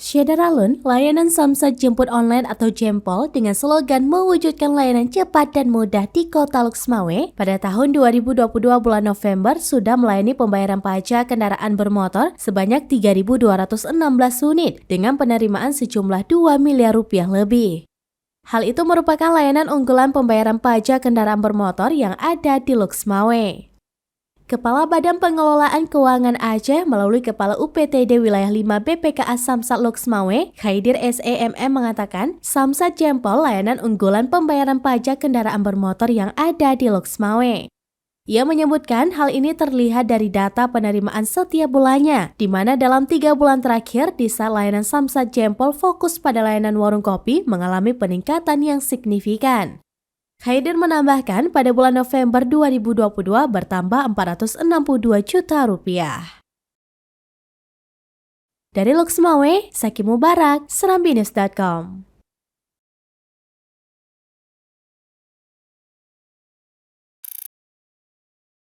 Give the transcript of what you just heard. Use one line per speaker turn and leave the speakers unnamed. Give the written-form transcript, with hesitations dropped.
Syederalun, layanan samsat jemput online atau Jempol dengan slogan mewujudkan layanan cepat dan mudah di Kota Luxmawe pada tahun 2022 bulan November sudah melayani pembayaran pajak kendaraan bermotor sebanyak 3.216 unit dengan penerimaan sejumlah 2 miliar rupiah lebih. Hal itu merupakan layanan unggulan pembayaran pajak kendaraan bermotor yang ada di Luxmawe. Kepala Badan Pengelolaan Keuangan Aceh melalui Kepala UPTD Wilayah 5 BPKA Samsat Luxmawe, Khaidir SEMM mengatakan, Samsat Jempol layanan unggulan pembayaran pajak kendaraan bermotor yang ada di Luxmawe. Ia menyebutkan hal ini terlihat dari data penerimaan setiap bulannya, di mana dalam 3 bulan terakhir di saat layanan Samsat Jempol fokus pada layanan warung kopi mengalami peningkatan yang signifikan. Khaidir menambahkan pada bulan November 2022 bertambah 462 juta rupiah. Dari Luxmawe, Saki Mubarak, serambinews.com.